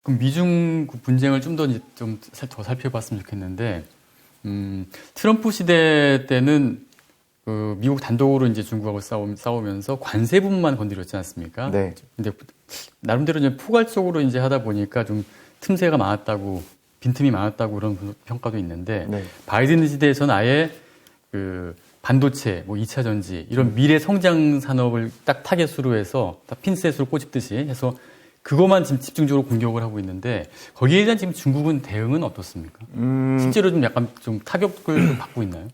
그럼 미중 분쟁을 좀 더 살펴봤으면 좋겠는데, 트럼프 시대 때는 그 미국 단독으로 이제 중국하고 싸우면서 관세 부분만 건드렸지 않습니까? 네. 근데 나름대로 이제 포괄적으로 이제 하다 보니까 좀 틈새가 많았다고, 빈틈이 많았다고 그런 평가도 있는데, 네. 바이든 시대에서는 아예 그 반도체, 뭐 2차 전지 이런 미래 성장 산업을 딱 타겟으로 해서 딱 핀셋으로 꼬집듯이 해서 그것만 지금 집중적으로 공격을 하고 있는데 거기에 대한 지금 중국은 대응은 어떻습니까? 실제로 좀 약간 좀 타격을 받고 있나요?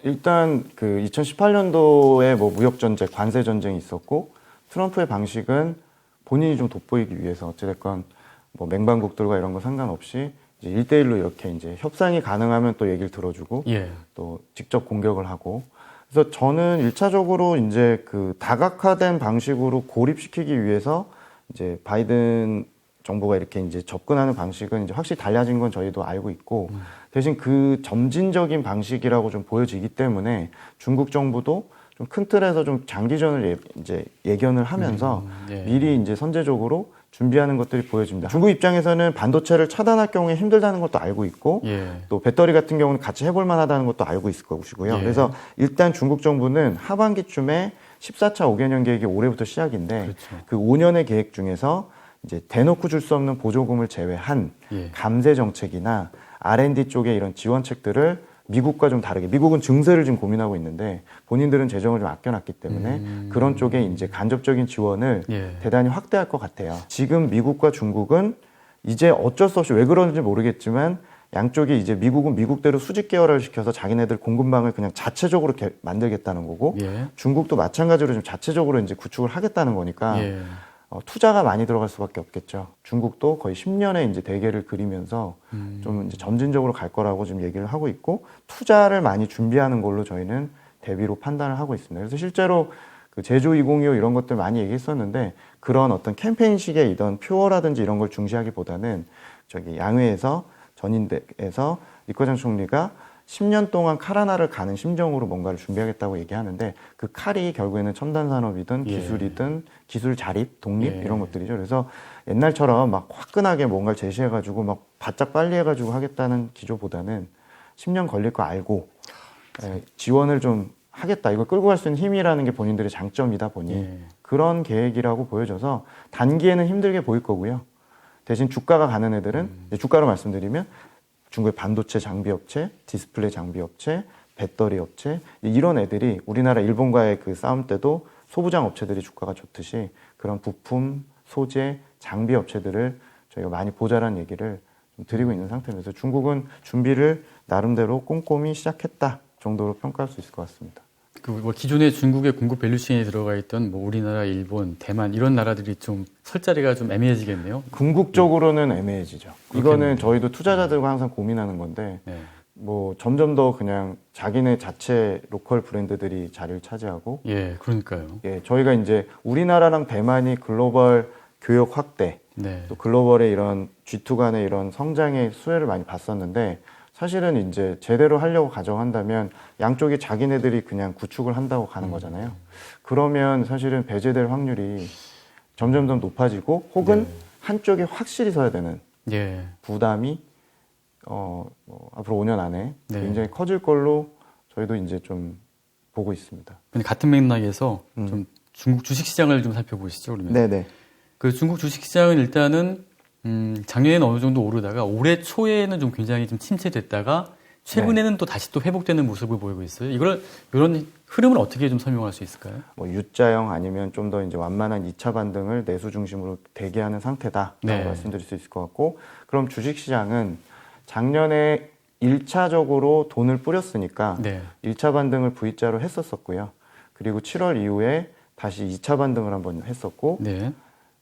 일단 그 2018년도에 뭐 무역 전쟁, 관세 전쟁이 있었고 트럼프의 방식은 본인이 좀 돋보이기 위해서 어찌됐건 뭐 맹방국들과 이런 거 상관없이 이제 1대1로 이렇게 이제 협상이 가능하면 또 얘기를 들어주고 예. 또 직접 공격을 하고 그래서 저는 1차적으로 이제 그 다각화된 방식으로 고립시키기 위해서 이제 바이든 정부가 이렇게 이제 접근하는 방식은 이제 확실히 달라진 건 저희도 알고 있고 대신 그 점진적인 방식이라고 좀 보여지기 때문에 중국 정부도 좀 큰 틀에서 좀 장기전을 이제 예견을 하면서 예. 미리 이제 선제적으로 준비하는 것들이 보여집니다. 중국 입장에서는 반도체를 차단할 경우에 힘들다는 것도 알고 있고 예. 또 배터리 같은 경우는 같이 해볼 만하다는 것도 알고 있을 것이고요. 예. 그래서 일단 중국 정부는 하반기쯤에 14차 5개년 계획이 올해부터 시작인데 그렇죠. 그 5년의 계획 중에서 이제 대놓고 줄 수 없는 보조금을 제외한 예. 감세 정책이나 R&D 쪽의 이런 지원책들을 미국과 좀 다르게 미국은 증세를 지금 고민하고 있는데 본인들은 재정을 좀 아껴놨기 때문에 그런 쪽에 이제 간접적인 지원을 예. 대단히 확대할 것 같아요. 지금 미국과 중국은 이제 어쩔 수 없이 왜 그러는지 모르겠지만 양쪽이 이제 미국은 미국대로 수직 계열화를 시켜서 자기네들 공급망을 그냥 자체적으로 만들겠다는 거고 예. 중국도 마찬가지로 좀 자체적으로 이제 구축을 하겠다는 거니까 예. 투자가 많이 들어갈 수밖에 없겠죠. 중국도 거의 10년의 이제 대계를 그리면서 좀 이제 점진적으로 갈 거라고 지금 얘기를 하고 있고 투자를 많이 준비하는 걸로 저희는 대비로 판단을 하고 있습니다. 그래서 실제로 그 제조 2025 이런 것들 많이 얘기했었는데 그런 어떤 캠페인식의 이런 표어라든지 이런 걸 중시하기보다는 저기 양회에서 전인대에서 리커장 총리가 10년 동안 칼 하나를 가는 심정으로 뭔가를 준비하겠다고 얘기하는데 그 칼이 결국에는 첨단 산업이든 기술이든 기술 자립, 독립 이런 것들이죠. 그래서 옛날처럼 막 화끈하게 뭔가를 제시해가지고 막 바짝 빨리 해가지고 하겠다는 기조보다는 10년 걸릴 거 알고 지원을 좀 하겠다. 이걸 끌고 갈 수 있는 힘이라는 게 본인들의 장점이다 보니 그런 계획이라고 보여져서 단기에는 힘들게 보일 거고요. 대신 주가가 가는 애들은 주가로 말씀드리면 중국의 반도체 장비 업체, 디스플레이 장비 업체, 배터리 업체 이런 애들이 우리나라 일본과의 그 싸움 때도 소부장 업체들이 주가가 좋듯이 그런 부품, 소재, 장비 업체들을 저희가 많이 보자라는 얘기를 좀 드리고 있는 상태입니다. 그래서 중국은 준비를 나름대로 꼼꼼히 시작했다 정도로 평가할 수 있을 것 같습니다. 그 뭐 기존에 중국의 공급 밸류체인에 들어가 있던 뭐 우리나라, 일본, 대만 이런 나라들이 좀 설 자리가 좀 애매해지겠네요. 궁극적으로는 애매해지죠. 그렇겠네요. 이거는 저희도 투자자들과 항상 고민하는 건데 네. 뭐 점점 더 그냥 자기네 자체 로컬 브랜드들이 자리를 차지하고 예, 그러니까요. 예, 저희가 이제 우리나라랑 대만이 글로벌 교역 확대 네. 또 글로벌의 이런 G2 간의 이런 성장의 수혜를 많이 봤었는데 사실은 이제 제대로 하려고 가정한다면 양쪽이 자기네들이 그냥 구축을 한다고 가는 거잖아요. 그러면 사실은 배제될 확률이 점점 더 높아지고 혹은 한쪽이 확실히 서야 되는 예. 부담이 앞으로 5년 안에 굉장히 커질 걸로 저희도 이제 좀 보고 있습니다. 근데 같은 맥락에서 좀 중국 주식시장을 좀 살펴보시죠, 그러면. 네네. 그 중국 주식시장은 일단은 작년에는 어느 정도 오르다가 올해 초에는 좀 굉장히 좀 침체됐다가 최근에는 또 다시 또 회복되는 모습을 보이고 있어요. 이런 흐름을 어떻게 좀 설명할 수 있을까요? 뭐 U자형 아니면 좀 더 이제 완만한 2차 반등을 내수 중심으로 대기하는 상태다라고 말씀드릴 수 있을 것 같고, 그럼 주식시장은 작년에 1차적으로 돈을 뿌렸으니까 1차 반등을 V자로 했었었고요. 그리고 7월 이후에 다시 2차 반등을 한번 했었고,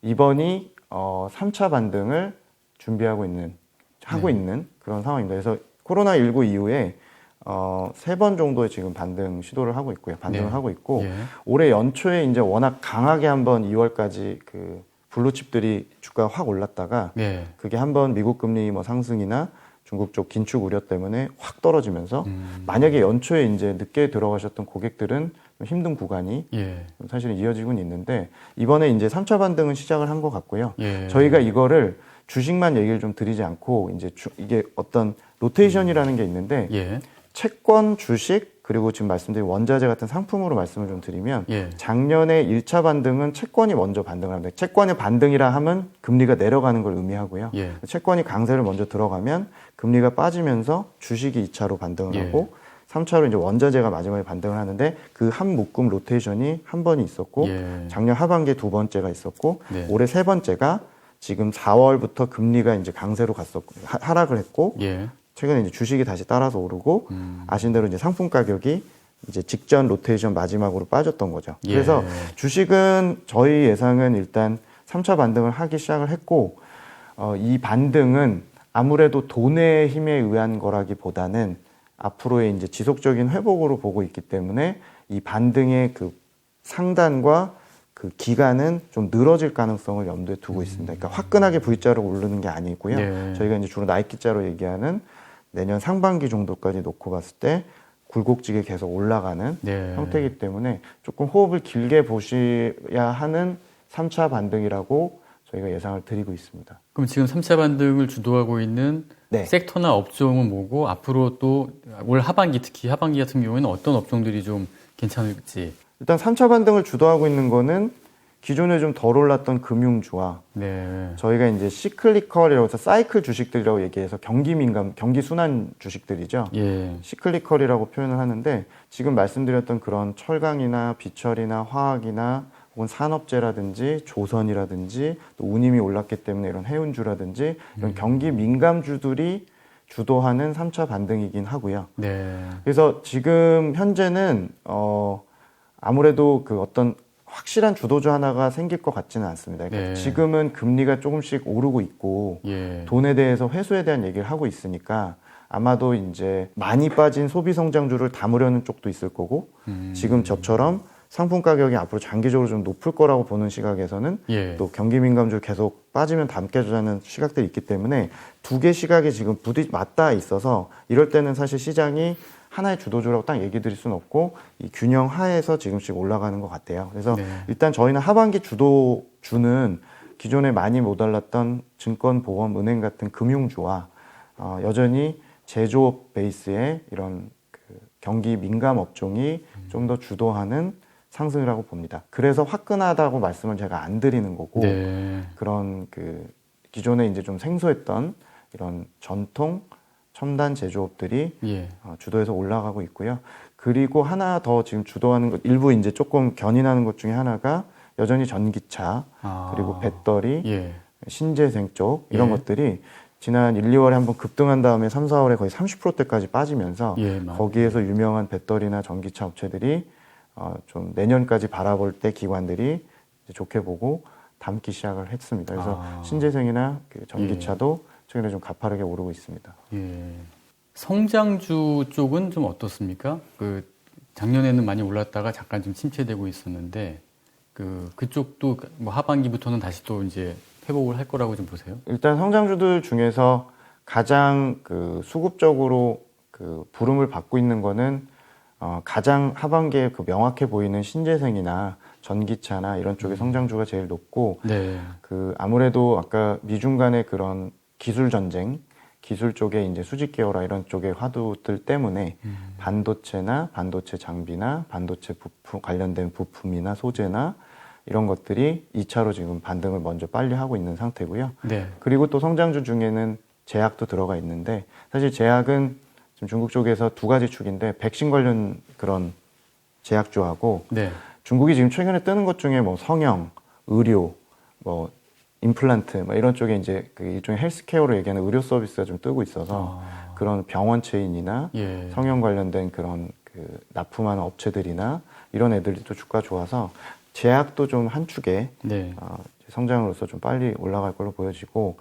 이번이 3차 반등을 준비하고 있는 그런 상황입니다. 그래서 코로나19 이후에 3번 정도의 지금 반등 시도를 하고 있고요. 반등을 하고 있고, 올해 연초에 이제 워낙 강하게 한번 2월까지 그 블루칩들이 주가가 확 올랐다가 그게 한번 미국 금리 뭐 상승이나 중국 쪽 긴축 우려 때문에 확 떨어지면서 만약에 연초에 이제 늦게 들어가셨던 고객들은 좀 힘든 구간이 사실은 이어지고는 있는데, 이번에 이제 3차 반등은 시작을 한 것 같고요. 저희가 이거를 주식만 얘기를 좀 드리지 않고 이제 이게 어떤 로테이션이라는 게 있는데 예. 채권, 주식 그리고 지금 말씀드린 원자재 같은 상품으로 말씀을 좀 드리면 예. 작년에 1차 반등은 채권이 먼저 반등을 합니다. 채권의 반등이라 하면 금리가 내려가는 걸 의미하고요. 예. 채권이 강세를 먼저 들어가면 금리가 빠지면서 주식이 2차로 반등을 예. 하고 3차로 이제 원자재가 마지막에 반등을 하는데 그 한 묶음 로테이션이 한 번이 있었고 예. 작년 하반기에 두 번째가 있었고 네. 올해 세 번째가 지금 4월부터 금리가 이제 강세로 갔었고 하락을 했고 예. 최근에 이제 주식이 다시 따라서 오르고 아신 대로 이제 상품 가격이 이제 직전 로테이션 마지막으로 빠졌던 거죠. 예. 그래서 주식은 저희 예상은 일단 3차 반등을 하기 시작을 했고 이 반등은 아무래도 돈의 힘에 의한 거라기보다는 앞으로의 이제 지속적인 회복으로 보고 있기 때문에 이 반등의 그 상단과 그 기간은 좀 늘어질 가능성을 염두에 두고 있습니다. 그러니까 화끈하게 V자로 오르는 게 아니고요. 네. 저희가 이제 주로 나이키자로 얘기하는 내년 상반기 정도까지 놓고 봤을 때 굴곡지게 계속 올라가는 네. 형태이기 때문에 조금 호흡을 길게 보셔야 하는 3차 반등이라고 저희가 예상을 드리고 있습니다. 그럼 지금 3차 반등을 주도하고 있는 네. 섹터나 업종은 뭐고 앞으로 또 올 하반기 특히 하반기 같은 경우에는 어떤 업종들이 좀 괜찮을지. 일단 3차 반등을 주도하고 있는 거는 기존에 좀 덜 올랐던 금융주와 네. 저희가 이제 시클리컬이라고 해서 사이클 주식들이라고 얘기해서 경기 민감, 경기 순환 주식들이죠. 예. 시클리컬이라고 표현을 하는데 지금 말씀드렸던 그런 철강이나 비철이나 화학이나 혹은 산업재라든지 조선이라든지 또 운임이 올랐기 때문에 이런 해운주라든지 이런 경기 민감주들이 주도하는 3차 반등이긴 하고요. 네. 그래서 지금 현재는 아무래도 그 어떤 확실한 주도주 하나가 생길 것 같지는 않습니다. 그러니까 네. 지금은 금리가 조금씩 오르고 있고 예. 돈에 대해서 회수에 대한 얘기를 하고 있으니까 아마도 이제 많이 빠진 소비 성장주를 담으려는 쪽도 있을 거고 지금 저처럼 상품 가격이 앞으로 장기적으로 좀 높을 거라고 보는 시각에서는 예. 또 경기 민감주 계속 빠지면 담겨주자는 시각들이 있기 때문에 두 개 시각이 지금 맞닿아 있어서 이럴 때는 사실 시장이 하나의 주도주라고 딱 얘기 드릴 수는 없고 이 균형 하에서 지금씩 올라가는 것 같아요. 그래서 네. 일단 저희는 하반기 주도주는 기존에 많이 못 올랐던 증권, 보험, 은행 같은 금융주와 여전히 제조업 베이스의 이런 그 경기 민감 업종이 좀 더 주도하는 상승이라고 봅니다. 그래서 화끈하다고 말씀을 제가 안 드리는 거고 네. 그런 그 기존에 이제 좀 생소했던 이런 전통 첨단 제조업들이 예. 주도해서 올라가고 있고요. 그리고 하나 더 지금 주도하는 것 일부 이제 조금 견인하는 것 중에 하나가 여전히 전기차 그리고 배터리, 예. 신재생 쪽 이런 예. 것들이 지난 1, 2월에 한번 급등한 다음에 3, 4월에 거의 30%대까지 빠지면서 예, 거기에서 유명한 배터리나 전기차 업체들이 좀 내년까지 바라볼 때 기관들이 이제 좋게 보고 담기 시작을 했습니다. 그래서 신재생이나 그 전기차도 최근에 좀 가파르게 오르고 있습니다. 예. 성장주 쪽은 좀 어떻습니까? 그 작년에는 많이 올랐다가 잠깐 좀 침체되고 있었는데 그쪽도 뭐 하반기부터는 다시 또 이제 회복을 할 거라고 좀 보세요. 일단 성장주들 중에서 가장 그 수급적으로 그 부름을 받고 있는 거는 가장 하반기에 그 명확해 보이는 신재생이나 전기차나 이런 쪽의 성장주가 제일 높고 네. 그 아무래도 아까 미중 간의 그런 기술 전쟁, 기술 쪽에 이제 수직 계열화 이런 쪽의 화두들 때문에 반도체나 반도체 장비나 반도체 부품 관련된 부품이나 소재나 이런 것들이 2차로 지금 반등을 먼저 빨리 하고 있는 상태고요. 네. 그리고 또 성장주 중에는 제약도 들어가 있는데 사실 제약은 지금 중국 쪽에서 두 가지 축인데 백신 관련 그런 제약주하고 네. 중국이 지금 최근에 뜨는 것 중에 뭐 성형, 의료, 뭐 임플란트 뭐 이런 쪽에 이제 그 일종의 헬스케어로 얘기하는 의료 서비스가 좀 뜨고 있어서 그런 병원 체인이나 예. 성형 관련된 그런 그 납품하는 업체들이나 이런 애들도 주가 좋아서 제약도 좀 한 축에 네. 성장으로서 좀 빨리 올라갈 걸로 보여지고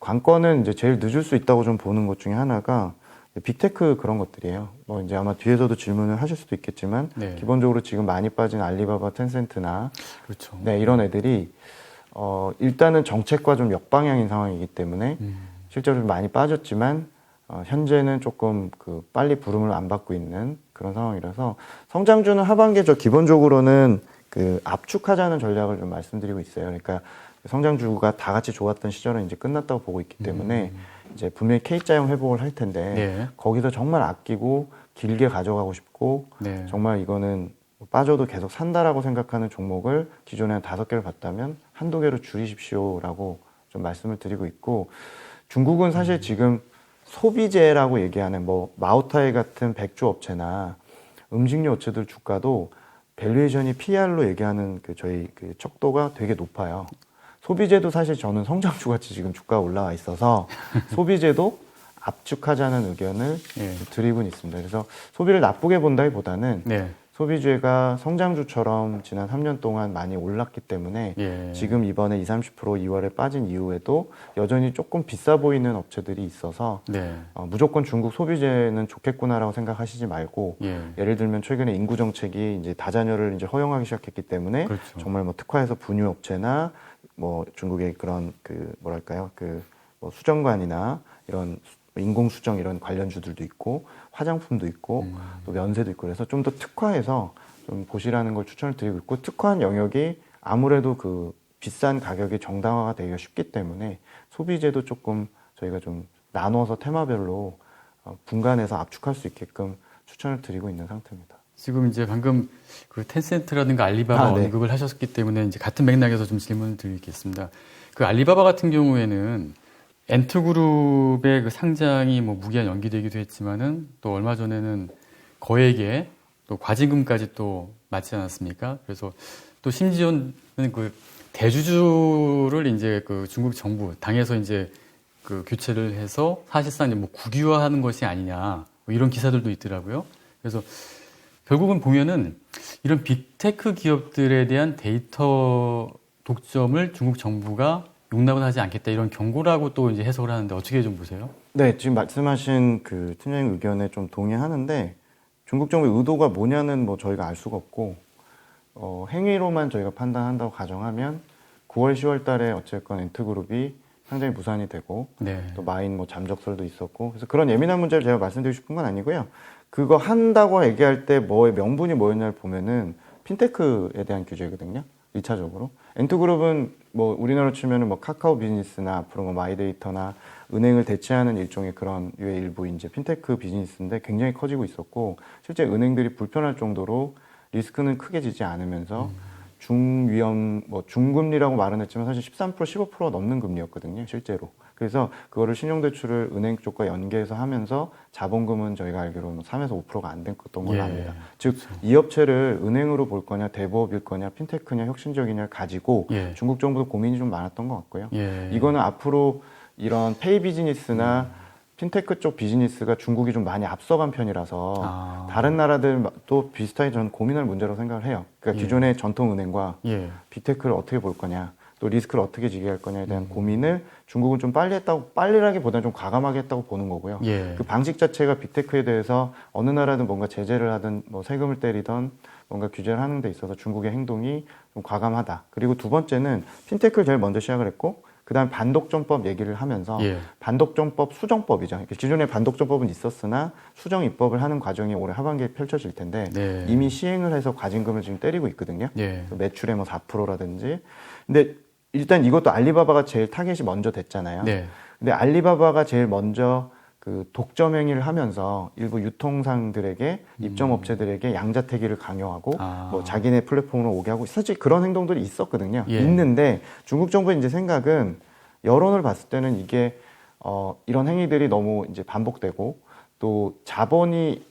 관건은 이제 제일 늦을 수 있다고 좀 보는 것 중에 하나가 빅테크 그런 것들이에요. 뭐 이제 아마 뒤에서도 질문을 하실 수도 있겠지만 네. 기본적으로 지금 많이 빠진 알리바바, 텐센트나 그렇죠. 네, 이런 애들이 일단은 정책과 좀 역방향인 상황이기 때문에 실제로 좀 많이 빠졌지만 현재는 조금 그 빨리 부름을 안 받고 있는 그런 상황이라서 성장주는 하반기에 저 기본적으로는 그 압축하자는 전략을 좀 말씀드리고 있어요. 그러니까 성장주가 다 같이 좋았던 시절은 이제 끝났다고 보고 있기 때문에 이제 분명히 K자형 회복을 할 텐데 네. 거기서 정말 아끼고 길게 가져가고 싶고 네. 정말 이거는 빠져도 계속 산다라고 생각하는 종목을 기존에 한 5개를 봤다면 한두 개로 줄이십시오라고 좀 말씀을 드리고 있고, 중국은 사실 지금 소비재라고 얘기하는 뭐 마오타이 같은 백주 업체나 음식료 업체들 주가도 밸류에이션이 PR로 얘기하는 그 저희 그 척도가 되게 높아요. 소비재도 사실 저는 성장주 같이 지금 주가가 올라와 있어서 소비재도 압축하자는 의견을 예. 드리고는 있습니다. 그래서 소비를 나쁘게 본다기보다는 네. 소비재가 성장주처럼 지난 3년 동안 많이 올랐기 때문에 예. 지금 이번에 20, 30% 2월에 빠진 이후에도 여전히 조금 비싸 보이는 업체들이 있어서 네. 무조건 중국 소비재는 좋겠구나라고 생각하시지 말고, 예. 예를 들면 최근에 인구 정책이 이제 다자녀를 이제 허용하기 시작했기 때문에 그렇죠. 정말 뭐 특화해서 분유 업체나 뭐 중국의 그런 그 뭐랄까요 그 뭐 수정관이나 이런 인공수정 이런 관련주들도 있고 화장품도 있고 또 면세도 있고 그래서 좀 더 특화해서 좀 보시라는 걸 추천을 드리고 있고, 특화한 영역이 아무래도 그 비싼 가격이 정당화가 되기가 쉽기 때문에 소비재도 조금 저희가 좀 나눠서 테마별로 분간해서 압축할 수 있게끔 추천을 드리고 있는 상태입니다. 지금 이제 방금 그 텐센트라든가 알리바바 네. 언급을 하셨기 때문에 이제 같은 맥락에서 좀 질문을 드리겠습니다. 그 알리바바 같은 경우에는 엔트그룹의 그 상장이 뭐 무기한 연기되기도 했지만은 또 얼마 전에는 거액의 또 과징금까지 또 맞지 않았습니까? 그래서 또 심지어는 그 대주주를 이제 그 중국 정부 당에서 이제 그 교체를 해서 사실상 이제 뭐 국유화하는 것이 아니냐 뭐 이런 기사들도 있더라고요. 그래서 결국은 보면은 이런 빅테크 기업들에 대한 데이터 독점을 중국 정부가 용납은 하지 않겠다 이런 경고라고 또 이제 해석을 하는데 어떻게 좀 보세요? 네, 지금 말씀하신 그 팀장님 의견에 좀 동의하는데, 중국 정부의 의도가 뭐냐는 뭐 저희가 알 수가 없고, 행위로만 저희가 판단한다고 가정하면 9월, 10월 달에 어쨌건 엔트그룹이 상장이 무산이 되고 네. 또 마인 뭐 잠적설도 있었고, 그래서 그런 예민한 문제를 제가 말씀드리고 싶은 건 아니고요. 그거 한다고 얘기할 때 뭐의 명분이 뭐였냐를 보면은 핀테크에 대한 규제거든요. 1차적으로. 엔트그룹은 뭐 우리나라로 치면은 뭐 카카오 비즈니스나 앞으로 뭐 마이데이터나 은행을 대체하는 일종의 그런 유의 일부 이제 핀테크 비즈니스인데 굉장히 커지고 있었고, 실제 은행들이 불편할 정도로 리스크는 크게 지지 않으면서 중위험 뭐 중금리라고 말은 했지만 사실 13% 15% 넘는 금리였거든요, 실제로. 그래서 그거를 신용대출을 은행 쪽과 연계해서 하면서 자본금은 저희가 알기로는 3에서 5%가 안 됐던 걸로 예. 압니다. 즉, 이 업체를 은행으로 볼 거냐, 대부업일 거냐, 핀테크냐, 혁신적이냐를 가지고 예. 중국 정부도 고민이 좀 많았던 것 같고요. 예. 이거는 앞으로 이런 페이 비즈니스나 핀테크 쪽 비즈니스가 중국이 좀 많이 앞서간 편이라서 다른 나라들도 비슷하게 저는 고민할 문제라고 생각을 해요. 그러니까 예. 기존의 전통 은행과 예. 빅테크를 어떻게 볼 거냐, 또 리스크를 어떻게 지게 거냐에 대한 고민을 중국은 좀 빨리라기보다는 좀 과감하게 했다고 보는 거고요. 예. 그 방식 자체가 빅테크에 대해서 어느 나라든 뭔가 제재를 하든 뭐 세금을 때리던 뭔가 규제를 하는 데 있어서 중국의 행동이 좀 과감하다. 그리고 두 번째는 핀테크를 제일 먼저 시작을 했고, 그 다음 반독점법 얘기를 하면서 예. 반독점법 수정법이죠. 기존에 반독점법은 있었으나 수정 입법을 하는 과정이 올해 하반기에 펼쳐질 텐데 네. 이미 시행을 해서 과징금을 지금 때리고 있거든요. 예. 매출의 뭐 4%라든지. 근데 일단 이것도 알리바바가 제일 타겟이 먼저 됐잖아요. 네. 근데 알리바바가 제일 먼저 그 독점 행위를 하면서 일부 유통상들에게 입점업체들에게 양자태기를 강요하고 뭐 자기네 플랫폼으로 오게 하고 사실 그런 행동들이 있었거든요. 예. 있는데 중국 정부의 이제 생각은 여론을 봤을 때는 이게 이런 행위들이 너무 이제 반복되고 또 자본이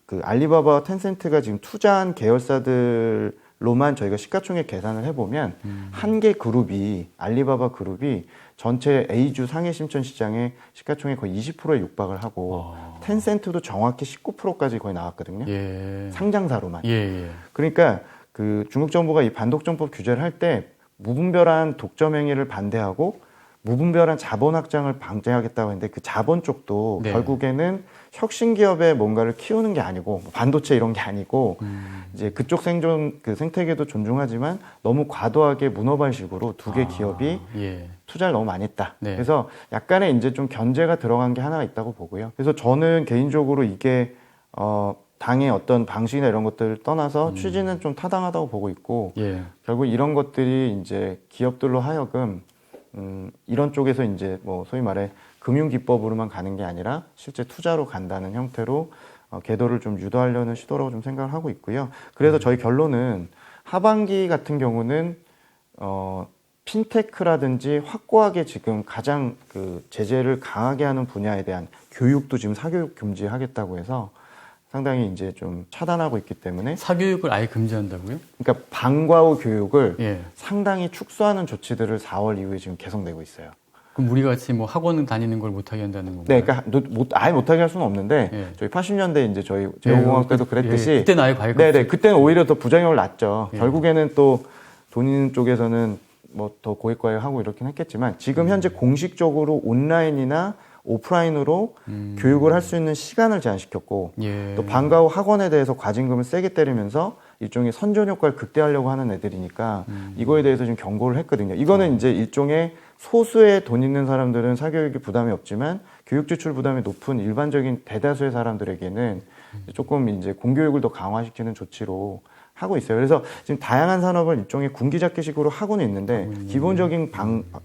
그 알리바바와 텐센트가 지금 투자한 계열사들로만 저희가 시가총액 계산을 해보면 한 개 그룹이 알리바바 그룹이 전체 A주 상해 심천 시장의 시가총액 거의 20%에 육박을 하고 텐센트도 정확히 19%까지 거의 나왔거든요. 예. 상장사로만. 예. 그러니까 그 중국 정부가 이 반독점법 규제를 할 때 무분별한 독점 행위를 반대하고 무분별한 자본 확장을 방지하겠다고 했는데 그 자본 쪽도 네. 결국에는 혁신 기업의 뭔가를 키우는 게 아니고 반도체 이런 게 아니고 이제 그쪽 생존 그 생태계도 존중하지만 너무 과도하게 문어발식으로 두 개 기업이 예. 투자를 너무 많이 했다. 네. 그래서 약간의 이제 좀 견제가 들어간 게 하나가 있다고 보고요. 그래서 저는 개인적으로 이게 당의 어떤 방식이나 이런 것들을 떠나서 취지는 좀 타당하다고 보고 있고 예. 결국 이런 것들이 이제 기업들로 하여금 이런 쪽에서 이제 뭐 소위 말해 금융 기법으로만 가는 게 아니라 실제 투자로 간다는 형태로 궤도를 좀 유도하려는 시도라고 좀 생각을 하고 있고요. 그래서 저희 결론은 하반기 같은 경우는 핀테크라든지 확고하게 지금 가장 그 제재를 강하게 하는 분야에 대한 교육도 지금 사교육 금지하겠다고 해서 상당히 이제 좀 차단하고 있기 때문에 사교육을 아예 금지한다고요? 그러니까 방과 후 교육을 예. 상당히 축소하는 조치들을 4월 이후에 지금 계속내고 있어요. 그럼 우리 같이 뭐 학원 다니는 걸 못하게 한다는 건가요? 네, 그러니까 아예 못하게 할 수는 없는데 예. 저희 80년대 이제 저희 제공공학 때도 그랬듯이 예, 그때는 아예 과외 네네 그때는 오히려 더 부작용을 낳죠. 예. 결국에는 또 돈 있는 쪽에서는 뭐 더 고액과외 하고 이렇긴 했겠지만 지금 현재 공식적으로 온라인이나 오프라인으로 교육을 할 수 있는 시간을 제한시켰고 예. 또 방과 후 학원에 대해서 과징금을 세게 때리면서 일종의 선전 효과를 극대화하려고 하는 애들이니까 이거에 대해서 지금 경고를 했거든요. 이거는 이제 일종의 소수의 돈 있는 사람들은 사교육이 부담이 없지만 교육 지출 부담이 높은 일반적인 대다수의 사람들에게는 조금 이제 공교육을 더 강화시키는 조치로 하고 있어요. 그래서 지금 다양한 산업을 일종의 군기잡기식으로 하고는 있는데 기본적인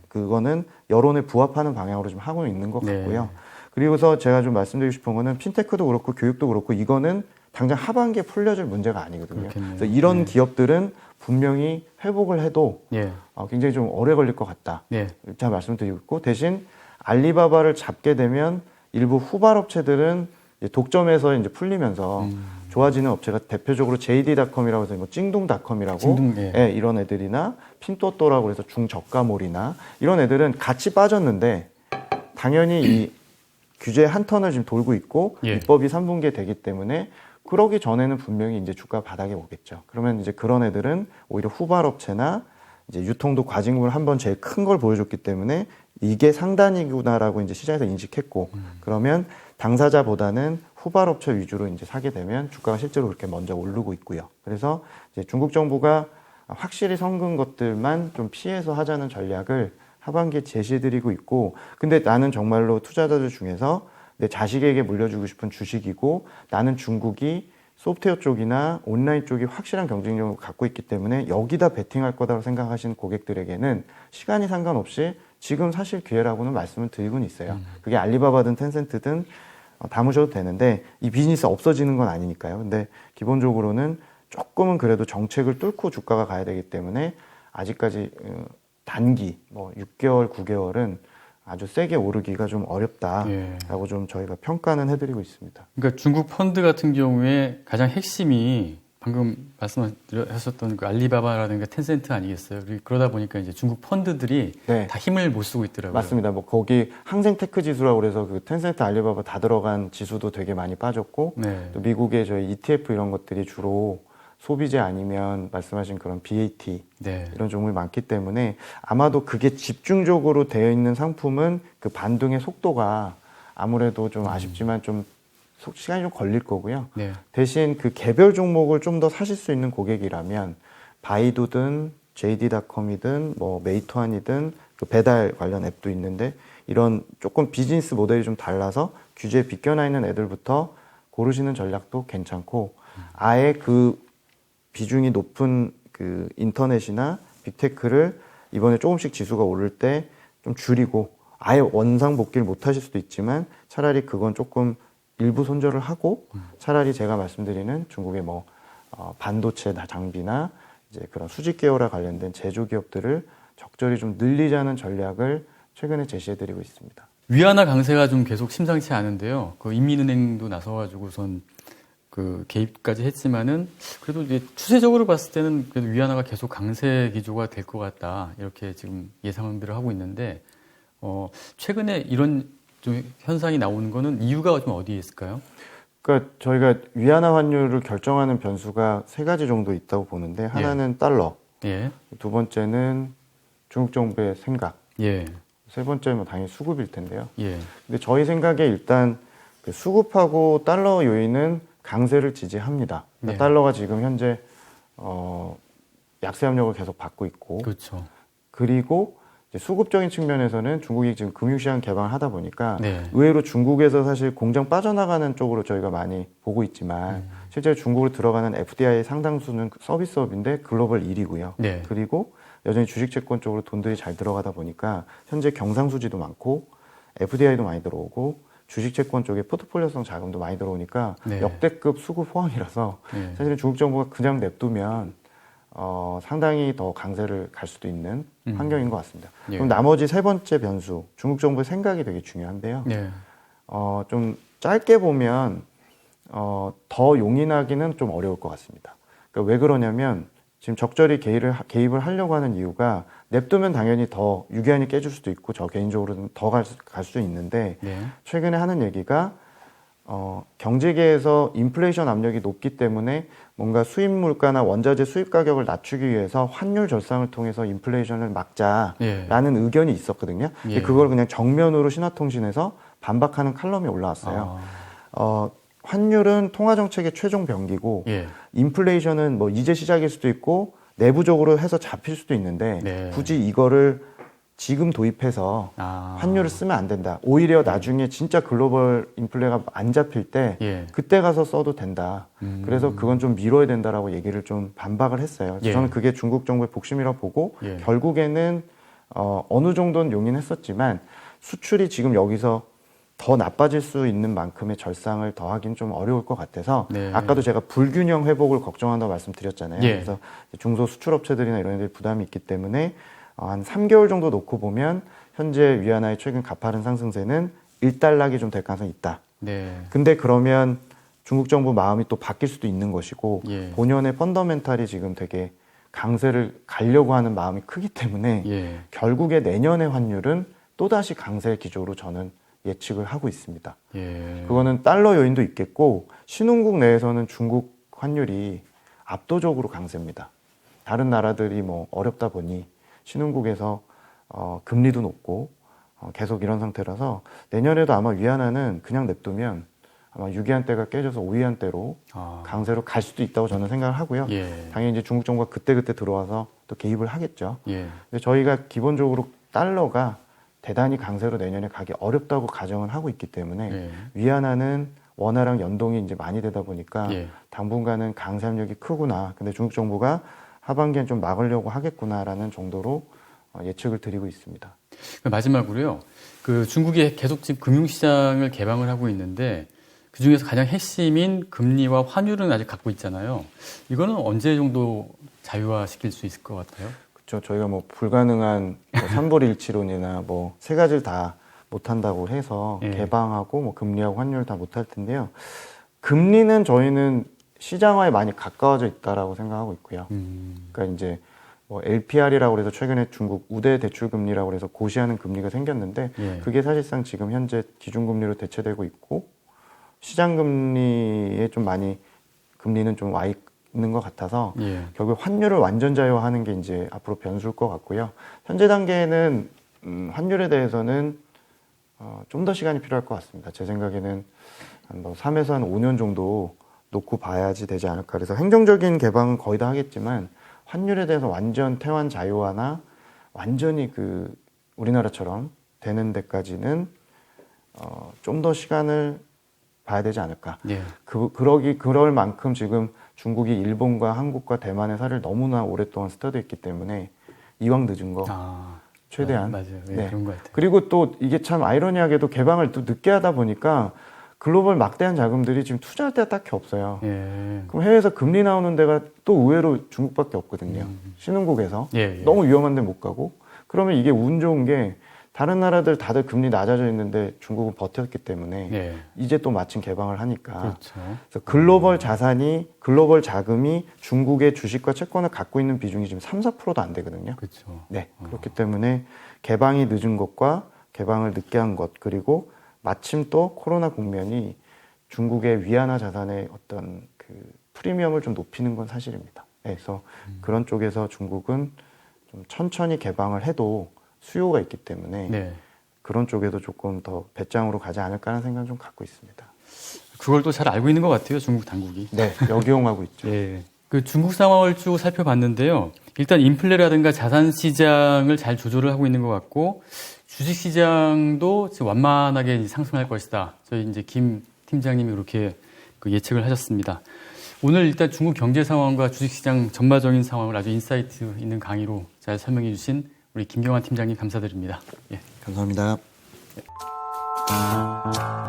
그거는 여론에 부합하는 방향으로 좀 하고 있는 것 네. 같고요. 그리고서 제가 좀 말씀드리고 싶은 거는 핀테크도 그렇고 교육도 그렇고 이거는 당장 하반기에 풀려질 문제가 아니거든요. 그렇겠네요. 그래서 이런 네. 기업들은 분명히 회복을 해도 예. 굉장히 좀 오래 걸릴 것 같다. 예. 제가 말씀드리고 있고 대신 알리바바를 잡게 되면 일부 후발업체들은 이제 독점에서 이제 풀리면서 좋아지는 업체가 대표적으로 JD.com이라고 해서 뭐 찡둥닷컴이라고 찡둥, 예. 예, 이런 애들이나 핀또또라고 해서 중저가몰이나 이런 애들은 같이 빠졌는데 당연히 이 규제 한 턴을 지금 돌고 있고 예. 입법이 3분기에 되기 때문에 그러기 전에는 분명히 이제 주가 바닥에 오겠죠. 그러면 이제 그런 애들은 오히려 후발업체나 이제 유통도 과징금을 한번 제일 큰 걸 보여줬기 때문에 이게 상단이구나라고 이제 시장에서 인식했고 그러면 당사자보다는 후발업체 위주로 이제 사게 되면 주가가 실제로 그렇게 먼저 오르고 있고요. 그래서 이제 중국 정부가 확실히 성근 것들만 좀 피해서 하자는 전략을 하반기에 제시해드리고 있고, 근데 나는 정말로 투자자들 중에서 내 자식에게 물려주고 싶은 주식이고 나는 중국이 소프트웨어 쪽이나 온라인 쪽이 확실한 경쟁력을 갖고 있기 때문에 여기다 베팅할 거다라고 생각하시는 고객들에게는 시간이 상관없이 지금 사실 기회라고는 말씀을 드리고는 있어요. 그게 알리바바든 텐센트든 담으셔도 되는데 이 비즈니스 없어지는 건 아니니까요. 근데 기본적으로는 조금은 그래도 정책을 뚫고 주가가 가야 되기 때문에 아직까지 단기 뭐 6개월, 9개월은 아주 세게 오르기가 좀 어렵다라고 예. 좀 저희가 평가는 해드리고 있습니다. 그러니까 중국 펀드 같은 경우에 가장 핵심이 방금 말씀하셨던 그 알리바바라든가 텐센트 아니겠어요? 그러다 보니까 이제 중국 펀드들이 네. 다 힘을 못 쓰고 있더라고요. 맞습니다. 뭐 거기 항생 테크 지수라고 그래서 그 텐센트, 알리바바 다 들어간 지수도 되게 많이 빠졌고 네. 또 미국의 저희 ETF 이런 것들이 주로 소비재 아니면 말씀하신 그런 BAT 네. 이런 종목이 많기 때문에 아마도 그게 집중적으로 되어 있는 상품은 그 반등의 속도가 아무래도 좀 아쉽지만 좀 시간이 좀 걸릴 거고요. 네. 대신 그 개별 종목을 좀 더 사실 수 있는 고객이라면 바이두든 JD.com이든 뭐 메이투안이든 그 배달 관련 앱도 있는데 이런 조금 비즈니스 모델이 좀 달라서 규제에 비껴나 있는 애들부터 고르시는 전략도 괜찮고 아예 그 비중이 높은 그 인터넷이나 빅테크를 이번에 조금씩 지수가 오를 때 좀 줄이고 아예 원상복귀를 못 하실 수도 있지만 차라리 그건 조금 일부 손절을 하고 차라리 제가 말씀드리는 중국의 뭐 반도체 장비나 이제 그런 수직 계열화 관련된 제조 기업들을 적절히 좀 늘리자는 전략을 최근에 제시해드리고 있습니다. 위안화 강세가 좀 계속 심상치 않은데요. 그 인민은행도 나서가지고선 그 개입까지 했지만은 그래도 이제 추세적으로 봤을 때는 그래도 위안화가 계속 강세 기조가 될 것 같다 이렇게 지금 예상들을 하고 있는데 최근에 이런 좀 현상이 나오는 거는 이유가 좀 어디에 있을까요? 그러니까 저희가 위안화 환율을 결정하는 변수가 세 가지 정도 있다고 보는데 하나는 달러, 예. 두 번째는 중국 정부의 생각, 예. 세 번째는 당연히 수급일 텐데요. 예. 근데 저희 생각에 일단 그 수급하고 달러 요인은 강세를 지지합니다. 그러니까 네. 달러가 지금 현재 약세 압력을 계속 받고 있고 그렇죠. 그리고 이제 수급적인 측면에서는 중국이 지금 금융시장 개방을 하다 보니까 네. 의외로 중국에서 사실 공장 빠져나가는 쪽으로 저희가 많이 보고 있지만 실제로 중국으로 들어가는 FDI 상당수는 서비스업인데 글로벌 1위고요. 네. 그리고 여전히 주식채권 쪽으로 돈들이 잘 들어가다 보니까 현재 경상수지도 많고 FDI도 많이 들어오고 주식채권 쪽에 포트폴리오성 자금도 많이 들어오니까 네. 역대급 수급 호황이라서 네. 사실은 중국 정부가 그냥 냅두면 상당히 더 강세를 갈 수도 있는 환경인 것 같습니다. 예. 그럼 나머지 세 번째 변수, 중국 정부의 생각이 되게 중요한데요. 네. 좀 짧게 보면 더 용인하기는 좀 어려울 것 같습니다. 그러니까 왜 그러냐면 지금 적절히 개입을 하려고 하는 이유가 냅두면 당연히 더 유기한이 깨질 수도 있고 저 개인적으로는 더 갈 수도 있는데 네. 최근에 하는 얘기가 경제계에서 인플레이션 압력이 높기 때문에 뭔가 수입 물가나 원자재 수입 가격을 낮추기 위해서 환율 절상을 통해서 인플레이션을 막자라는 의견이 있었거든요. 근데 그걸 그냥 정면으로 신화통신에서 반박하는 칼럼이 올라왔어요. 환율은 통화정책의 최종 병기고 예. 인플레이션은 뭐 이제 시작일 수도 있고 내부적으로 해서 잡힐 수도 있는데 네. 굳이 이거를 지금 도입해서 환율을 쓰면 안 된다. 오히려 나중에 진짜 글로벌 인플레가 안 잡힐 때 예. 그때 가서 써도 된다. 그래서 그건 좀 미뤄야 된다라고 얘기를 좀 반박을 했어요. 예. 저는 그게 중국 정부의 복심이라고 보고 예. 결국에는 어느 정도는 용인했었지만 수출이 지금 여기서 더 나빠질 수 있는 만큼의 절상을 더하기는 좀 어려울 것 같아서 네. 아까도 제가 불균형 회복을 걱정한다고 말씀드렸잖아요. 예. 그래서 중소 수출업체들이나 이런 애들이 부담이 있기 때문에 한 3개월 정도 놓고 보면 현재 위안화의 최근 가파른 상승세는 일단락이 좀 될 가능성이 있다. 네. 근데 그러면 중국 정부 마음이 또 바뀔 수도 있는 것이고 예. 본연의 펀더멘탈이 지금 되게 강세를 가려고 하는 마음이 크기 때문에 예. 결국에 내년의 환율은 또다시 강세 기조로 저는 예측을 하고 있습니다. 예. 그거는 달러 요인도 있겠고 신흥국 내에서는 중국 환율이 압도적으로 강세입니다. 다른 나라들이 뭐 어렵다 보니 신흥국에서 금리도 높고 계속 이런 상태라서 내년에도 아마 위안화는 그냥 냅두면 아마 6위안대가 깨져서 5위안대로 강세로 갈 수도 있다고 저는 생각을 하고요. 예. 당연히 이제 중국 정부가 그때그때 들어와서 또 개입을 하겠죠. 예. 근데 저희가 기본적으로 달러가 대단히 강세로 내년에 가기 어렵다고 가정을 하고 있기 때문에 예. 위안화는 원화랑 연동이 이제 많이 되다 보니까 예. 당분간은 강세 압력이 크구나. 근데 중국 정부가 하반기엔 좀 막으려고 하겠구나라는 정도로 예측을 드리고 있습니다. 마지막으로요. 그 중국이 계속 지금 금융시장을 개방을 하고 있는데 그 중에서 가장 핵심인 금리와 환율은 아직 갖고 있잖아요. 이거는 언제 정도 자유화시킬 수 있을 것 같아요? 그렇죠. 저희가 뭐 불가능한 뭐 삼불일치론이나 뭐 세 가지를 다 못한다고 해서 예. 개방하고 뭐 금리하고 환율 다 못할 텐데요. 금리는 저희는 시장화에 많이 가까워져 있다라고 생각하고 있고요. 그러니까 이제 뭐 LPR이라고 해서 최근에 중국 우대 대출 금리라고 해서 고시하는 금리가 생겼는데 예. 그게 사실상 지금 현재 기준금리로 대체되고 있고 시장 금리에 좀 많이 금리는 좀 와 있는 것 같아서 예. 결국 환율을 완전 자유화하는 게 이제 앞으로 변수일 것 같고요. 현재 단계에는 환율에 대해서는 좀 더 시간이 필요할 것 같습니다. 제 생각에는 한 뭐 3에서 한 5년 정도 놓고 봐야지 되지 않을까. 그래서 행정적인 개방은 거의 다 하겠지만 환율에 대해서 완전 태환 자유화나 완전히 그 우리나라처럼 되는 데까지는 좀 더 시간을 봐야 되지 않을까. 예. 그럴 만큼 지금 중국이 일본과 한국과 대만의 사를 너무나 오랫동안 스터디했기 때문에 이왕 늦은 거 최대한. 맞아요. 예, 네. 그런 것 같아요. 그리고 또 이게 참 아이러니하게도 개방을 또 늦게 하다 보니까 글로벌 막대한 자금들이 지금 투자할 데가 딱히 없어요. 예. 그럼 해외에서 금리 나오는 데가 또 의외로 중국밖에 없거든요. 신흥국에서. 예, 예. 너무 위험한데 못 가고. 그러면 이게 운 좋은 게 다른 나라들 다들 금리 낮아져 있는데 중국은 버텼기 때문에 예. 이제 또 마침 개방을 하니까. 그렇죠. 그래서 글로벌 자산이, 글로벌 자금이 중국의 주식과 채권을 갖고 있는 비중이 지금 3, 4%도 안 되거든요. 그렇죠. 네. 그렇기 때문에 개방이 늦은 것과 개방을 늦게 한 것, 그리고 마침 또 코로나 국면이 중국의 위안화 자산의 어떤 그 프리미엄을 좀 높이는 건 사실입니다. 그래서 그런 쪽에서 중국은 좀 천천히 개방을 해도 수요가 있기 때문에 네. 그런 쪽에도 조금 더 배짱으로 가지 않을까 하는 생각을 좀 갖고 있습니다. 그걸 또 잘 알고 있는 것 같아요, 중국 당국이. 네, 역이용하고 있죠. 예. 그 중국 상황을 쭉 살펴봤는데요. 일단 인플레라든가 자산 시장을 잘 조절을 하고 있는 것 같고 주식 시장도 지금 완만하게 상승할 것이다. 저희 이제 김 팀장님이 그렇게 그 예측을 하셨습니다. 오늘 일단 중국 경제 상황과 주식 시장 전반적인 상황을 아주 인사이트 있는 강의로 잘 설명해 주신 우리 김경환 팀장님 감사드립니다. 예. 감사합니다. 예.